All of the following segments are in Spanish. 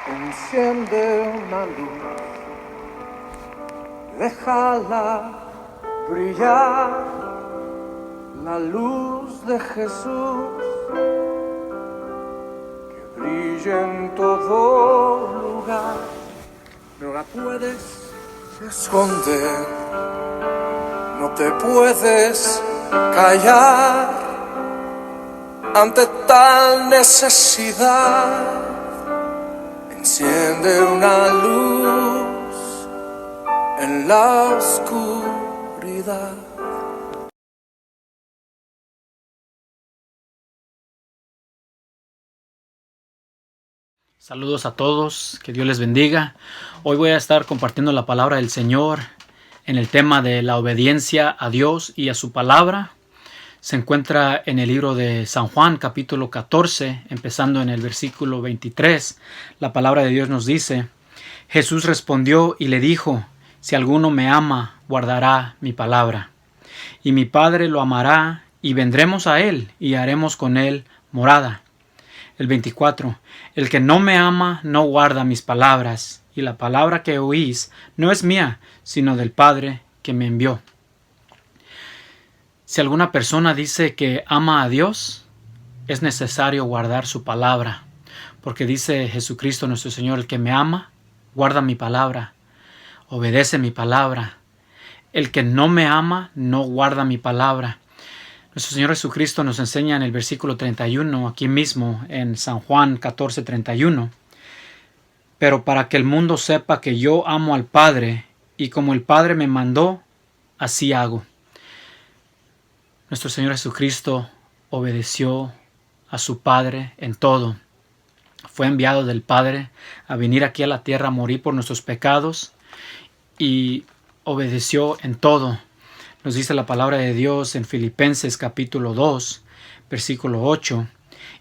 Enciende una luz, déjala brillar, la luz de Jesús, que brille en todo lugar. No la puedes esconder, no te puedes callar ante tal necesidad. Enciende una luz en la oscuridad. Saludos a todos, que Dios les bendiga. Hoy voy a estar compartiendo la palabra del Señor en el tema de la obediencia a Dios y a su palabra. Se encuentra en el libro de San Juan, capítulo 14, empezando en el versículo 23. La palabra de Dios nos dice: Jesús respondió y le dijo: Si alguno me ama, guardará mi palabra. Y mi Padre lo amará, y vendremos a él, y haremos con él morada. El 24. El que no me ama, no guarda mis palabras, y la palabra que oís no es mía, sino del Padre que me envió. Si alguna persona dice que ama a Dios, es necesario guardar su palabra, porque dice Jesucristo nuestro Señor: el que me ama, guarda mi palabra, obedece mi palabra. El que no me ama, no guarda mi palabra. Nuestro Señor Jesucristo nos enseña en el versículo 31, aquí mismo en San Juan 14:31, pero para que el mundo sepa que yo amo al Padre, y como el Padre me mandó, así hago. Nuestro Señor Jesucristo obedeció a su Padre en todo. Fue enviado del Padre a venir aquí a la tierra a morir por nuestros pecados y obedeció en todo. Nos dice la palabra de Dios en Filipenses capítulo 2, versículo 8.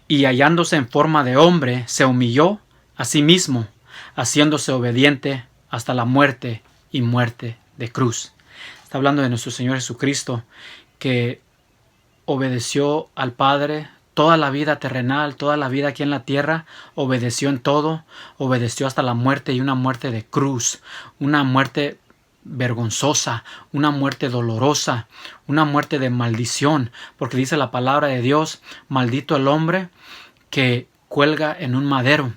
Y hallándose en forma de hombre, se humilló a sí mismo, haciéndose obediente hasta la muerte y muerte de cruz. Está hablando de nuestro Señor Jesucristo, que obedeció al Padre toda la vida terrenal, toda la vida aquí en la tierra, obedeció en todo, obedeció hasta la muerte, y una muerte de cruz, una muerte vergonzosa, una muerte dolorosa, una muerte de maldición, porque dice la palabra de Dios: maldito el hombre que cuelga en un madero.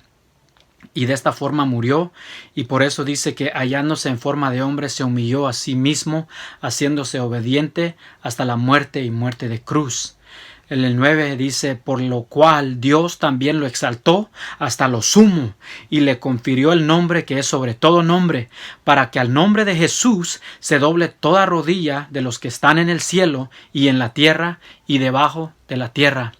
Y de esta forma murió, y por eso dice que hallándose en forma de hombre se humilló a sí mismo, haciéndose obediente hasta la muerte y muerte de cruz. En el 9 dice: por lo cual Dios también lo exaltó hasta lo sumo, y le confirió el nombre que es sobre todo nombre, para que al nombre de Jesús se doble toda rodilla de los que están en el cielo y en la tierra y debajo de la tierra.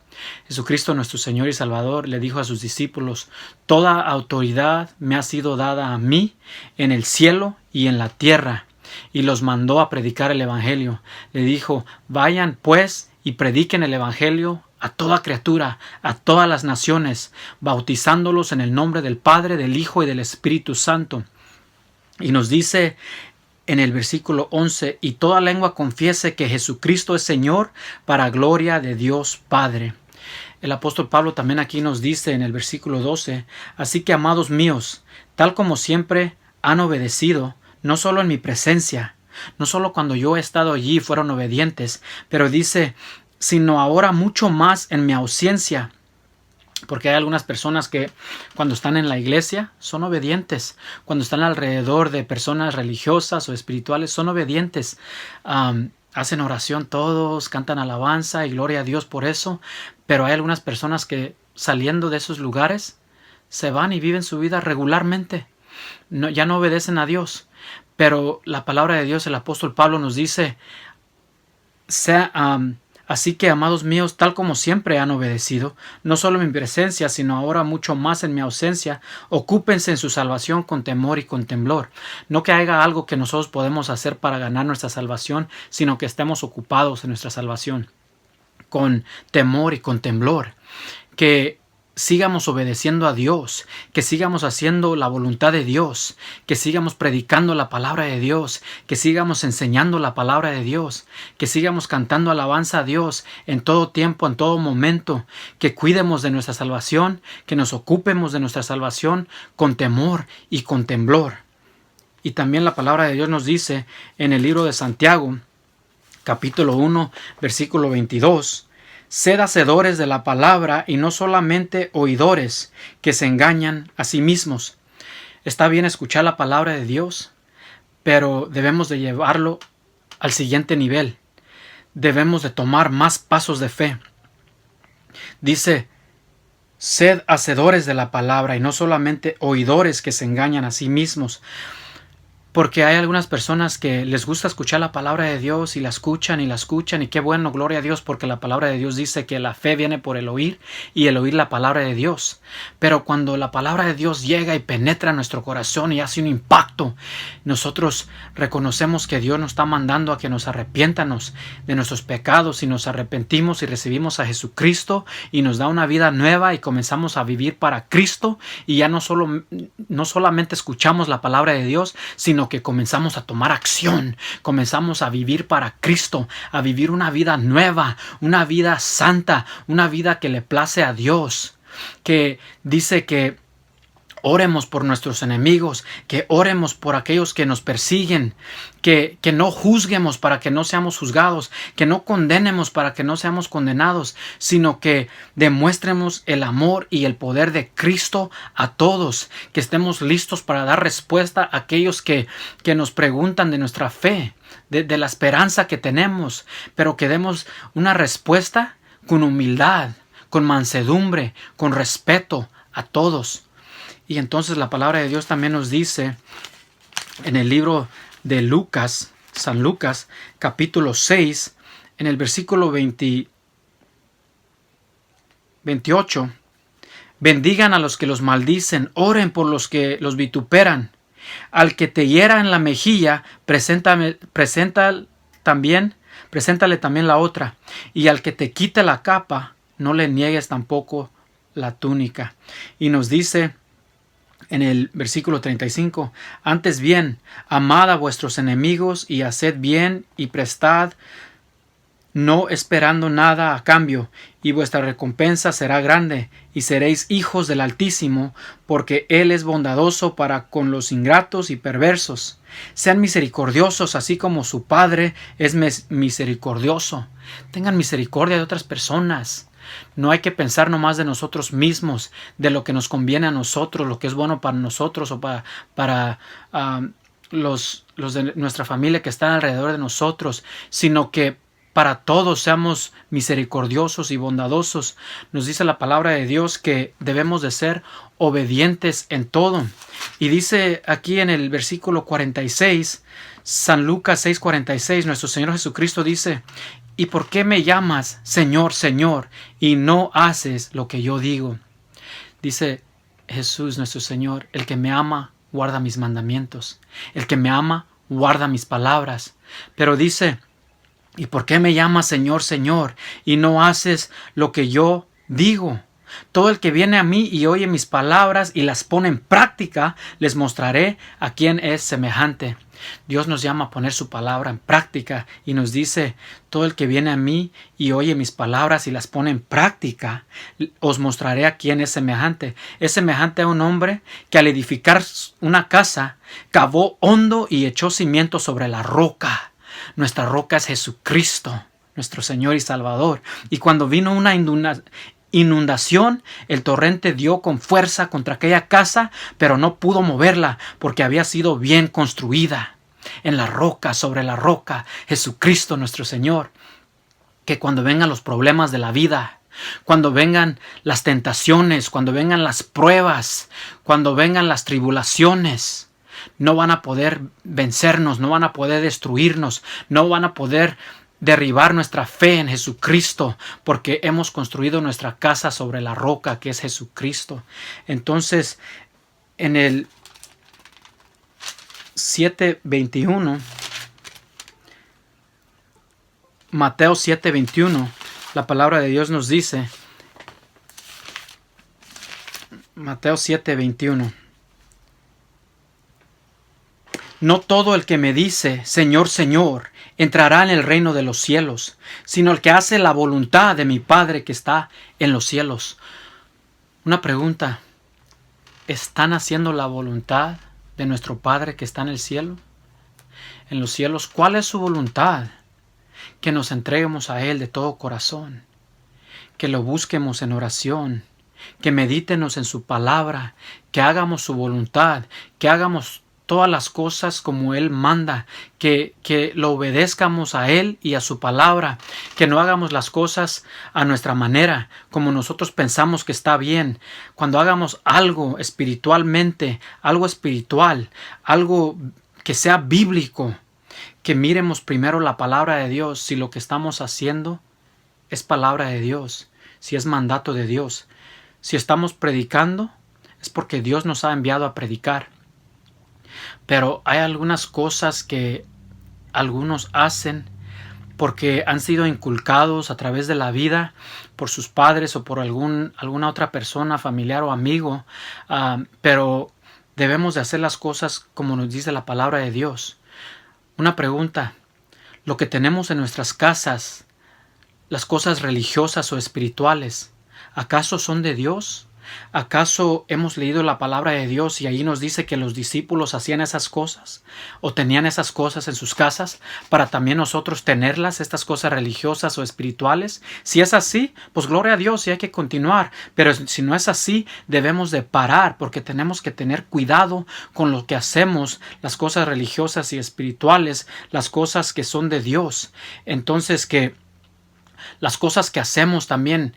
Jesucristo nuestro Señor y Salvador le dijo a sus discípulos: toda autoridad me ha sido dada a mí en el cielo y en la tierra, y los mandó a predicar el evangelio. Le dijo: vayan pues y prediquen el evangelio a toda criatura, a todas las naciones, bautizándolos en el nombre del Padre, del Hijo y del Espíritu Santo. Y nos dice en el versículo 11: y toda lengua confiese que Jesucristo es Señor, para gloria de Dios Padre. El apóstol Pablo también aquí nos dice en el versículo 12: así que, amados míos, tal como siempre han obedecido, no solo en mi presencia, no solo cuando yo he estado allí fueron obedientes, pero dice, sino ahora mucho más en mi ausencia. Porque hay algunas personas que cuando están en la iglesia son obedientes, cuando están alrededor de personas religiosas o espirituales son obedientes, hacen oración todos, cantan alabanza y gloria a Dios por eso, pero hay algunas personas que saliendo de esos lugares se van y viven su vida regularmente, ya no obedecen a Dios. Pero la palabra de Dios, el apóstol Pablo nos dice: así que, amados míos, tal como siempre han obedecido, no solo en mi presencia, sino ahora mucho más en mi ausencia, ocúpense en su salvación con temor y con temblor. No que haya algo que nosotros podemos hacer para ganar nuestra salvación, sino que estemos ocupados en nuestra salvación con temor y con temblor. Que sigamos obedeciendo a Dios, que sigamos haciendo la voluntad de Dios, que sigamos predicando la palabra de Dios, que sigamos enseñando la palabra de Dios, que sigamos cantando alabanza a Dios en todo tiempo, en todo momento, que cuidemos de nuestra salvación, que nos ocupemos de nuestra salvación con temor y con temblor. Y también la palabra de Dios nos dice en el libro de Santiago, capítulo 1, versículo 22, sed hacedores de la palabra y no solamente oidores que se engañan a sí mismos. Está bien escuchar la palabra de Dios, pero debemos de llevarlo al siguiente nivel. Debemos de tomar más pasos de fe. Dice, sed hacedores de la palabra y no solamente oidores que se engañan a sí mismos. Porque hay algunas personas que les gusta escuchar la palabra de Dios y la escuchan y qué bueno, gloria a Dios, porque la palabra de Dios dice que la fe viene por el oír y el oír la palabra de Dios. Pero cuando la palabra de Dios llega y penetra en nuestro corazón y hace un impacto, nosotros reconocemos que Dios nos está mandando a que nos arrepiéntanos de nuestros pecados y nos arrepentimos y recibimos a Jesucristo y nos da una vida nueva y comenzamos a vivir para Cristo y ya no solamente escuchamos la palabra de Dios, sino que comenzamos a tomar acción, comenzamos a vivir para Cristo, a vivir una vida nueva, una vida santa, una vida que le place a Dios, que dice que oremos por nuestros enemigos, que oremos por aquellos que nos persiguen, que no juzguemos para que no seamos juzgados, que no condenemos para que no seamos condenados, sino que demuéstremos el amor y el poder de Cristo a todos, que estemos listos para dar respuesta a aquellos que nos preguntan de nuestra fe, de la esperanza que tenemos, pero que demos una respuesta con humildad, con mansedumbre, con respeto a todos. Y entonces la palabra de Dios también nos dice en el libro de Lucas, San Lucas, capítulo 6, en el versículo 28, bendigan a los que los maldicen, oren por los que los vituperan. Al que te hiera en la mejilla, preséntale también la otra. Y al que te quite la capa, no le niegues tampoco la túnica. Y nos dice en el versículo 35, antes bien, amad a vuestros enemigos y haced bien y prestad, no esperando nada a cambio, y vuestra recompensa será grande, y seréis hijos del Altísimo, porque Él es bondadoso para con los ingratos y perversos. Sean misericordiosos, así como su Padre es misericordioso. Tengan misericordia de otras personas. No hay que pensar nomás de nosotros mismos, de lo que nos conviene a nosotros, lo que es bueno para nosotros o para los de nuestra familia que están alrededor de nosotros, sino que para todos seamos misericordiosos y bondadosos. Nos dice la palabra de Dios que debemos de ser obedientes en todo. Y dice aquí en el versículo 46, San Lucas 6:46, nuestro Señor Jesucristo dice, ¿y por qué me llamas Señor, Señor, y no haces lo que yo digo? Dice Jesús, nuestro Señor, el que me ama, guarda mis mandamientos. El que me ama, guarda mis palabras. Pero dice, ¿y por qué me llamas Señor, Señor, y no haces lo que yo digo? Todo el que viene a mí y oye mis palabras y las pone en práctica, les mostraré a quién es semejante. Dios nos llama a poner su palabra en práctica y nos dice, todo el que viene a mí y oye mis palabras y las pone en práctica, os mostraré a quién es semejante. Es semejante a un hombre que al edificar una casa, cavó hondo y echó cimiento sobre la roca. Nuestra roca es Jesucristo, nuestro Señor y Salvador. Y cuando vino una inundación, el torrente dio con fuerza contra aquella casa, pero no pudo moverla porque había sido bien construida en la roca, sobre la roca, Jesucristo nuestro Señor. Que cuando vengan los problemas de la vida, cuando vengan las tentaciones, cuando vengan las pruebas, cuando vengan las tribulaciones, no van a poder vencernos, no van a poder destruirnos, no van a poder derribar nuestra fe en Jesucristo, porque hemos construido nuestra casa sobre la roca que es Jesucristo. Entonces, en el 7:21, Mateo 7:21, la palabra de Dios nos dice, Mateo 7:21. No todo el que me dice, Señor, Señor, entrará en el reino de los cielos, sino el que hace la voluntad de mi Padre que está en los cielos. Una pregunta, ¿están haciendo la voluntad de nuestro Padre que está en el cielo? En los cielos, ¿cuál es su voluntad? Que nos entreguemos a Él de todo corazón, que lo busquemos en oración, que meditemos en su palabra, que hagamos su voluntad, que hagamos todas las cosas como Él manda, que lo obedezcamos a Él y a su palabra, que no hagamos las cosas a nuestra manera, como nosotros pensamos que está bien. Cuando hagamos algo espiritualmente, algo espiritual, algo que sea bíblico, que miremos primero la palabra de Dios, si lo que estamos haciendo es palabra de Dios, si es mandato de Dios. Si estamos predicando, es porque Dios nos ha enviado a predicar. Pero hay algunas cosas que algunos hacen porque han sido inculcados a través de la vida por sus padres o por alguna otra persona, familiar o amigo, pero debemos de hacer las cosas como nos dice la palabra de Dios. Una pregunta, ¿lo que tenemos en nuestras casas, las cosas religiosas o espirituales, acaso son de Dios? ¿Acaso hemos leído la palabra de Dios y ahí nos dice que los discípulos hacían esas cosas o tenían esas cosas en sus casas para también nosotros tenerlas, estas cosas religiosas o espirituales? Si es así, pues gloria a Dios y hay que continuar. Pero si no es así, debemos de parar porque tenemos que tener cuidado con lo que hacemos, las cosas religiosas y espirituales, las cosas que son de Dios. Entonces que las cosas que hacemos también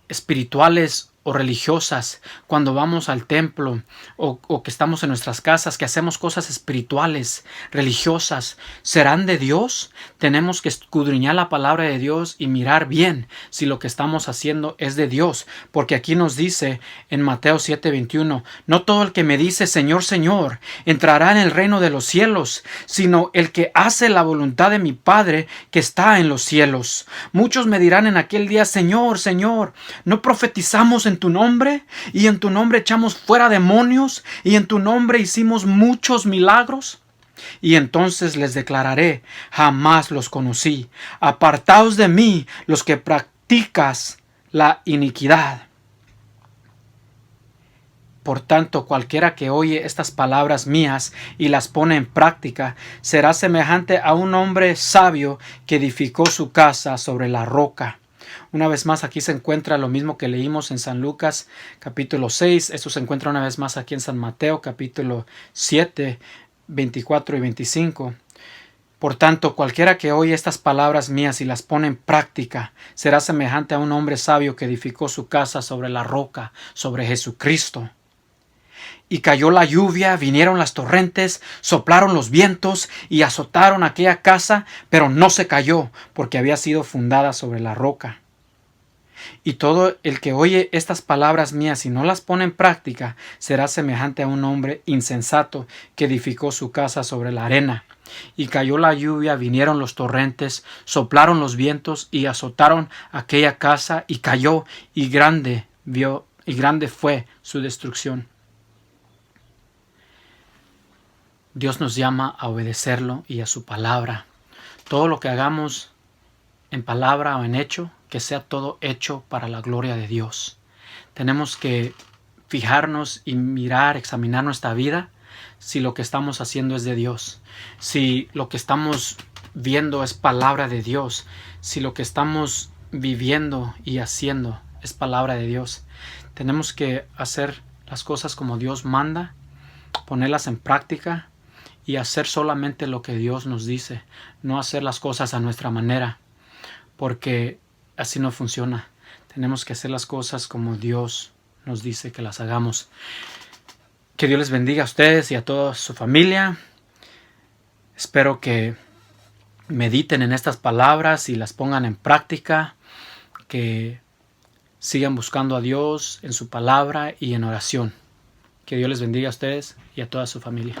espirituales o religiosas, cuando vamos al templo o que estamos en nuestras casas, que hacemos cosas espirituales, religiosas, ¿serán de Dios? Tenemos que escudriñar la palabra de Dios y mirar bien si lo que estamos haciendo es de Dios, porque aquí nos dice en Mateo 7:21, no todo el que me dice Señor, Señor, entrará en el reino de los cielos, sino el que hace la voluntad de mi Padre que está en los cielos. Muchos me dirán en aquel día, Señor, Señor, ¿no profetizamos en tu nombre? Y en tu nombre echamos fuera demonios, y en tu nombre hicimos muchos milagros. Y entonces les declararé, jamás los conocí. Apartaos de mí, los que practicas la iniquidad. Por tanto, cualquiera que oye estas palabras mías y las pone en práctica, será semejante a un hombre sabio que edificó su casa sobre la roca. Una vez más aquí se encuentra lo mismo que leímos en San Lucas capítulo 6. Esto se encuentra una vez más aquí en San Mateo capítulo 7, 24 y 25. Por tanto, cualquiera que oye estas palabras mías y las pone en práctica, será semejante a un hombre sabio que edificó su casa sobre la roca, sobre Jesucristo. Y cayó la lluvia, vinieron las torrentes, soplaron los vientos y azotaron aquella casa, pero no se cayó, porque había sido fundada sobre la roca. Y todo el que oye estas palabras mías y no las pone en práctica, será semejante a un hombre insensato que edificó su casa sobre la arena. Y cayó la lluvia, vinieron los torrentes, soplaron los vientos y azotaron aquella casa, y cayó, y grande fue su destrucción. Dios nos llama a obedecerlo y a su palabra. Todo lo que hagamos en palabra o en hecho, que sea todo hecho para la gloria de Dios. Tenemos que fijarnos y mirar, examinar nuestra vida, si lo que estamos haciendo es de Dios, si lo que estamos viendo es palabra de Dios, si lo que estamos viviendo y haciendo es palabra de Dios. Tenemos que hacer las cosas como Dios manda, ponerlas en práctica y hacer solamente lo que Dios nos dice, no hacer las cosas a nuestra manera, porque así no funciona. Tenemos que hacer las cosas como Dios nos dice que las hagamos. Que Dios les bendiga a ustedes y a toda su familia. Espero que mediten en estas palabras y las pongan en práctica, que sigan buscando a Dios en su palabra y en oración. Que Dios les bendiga a ustedes y a toda su familia.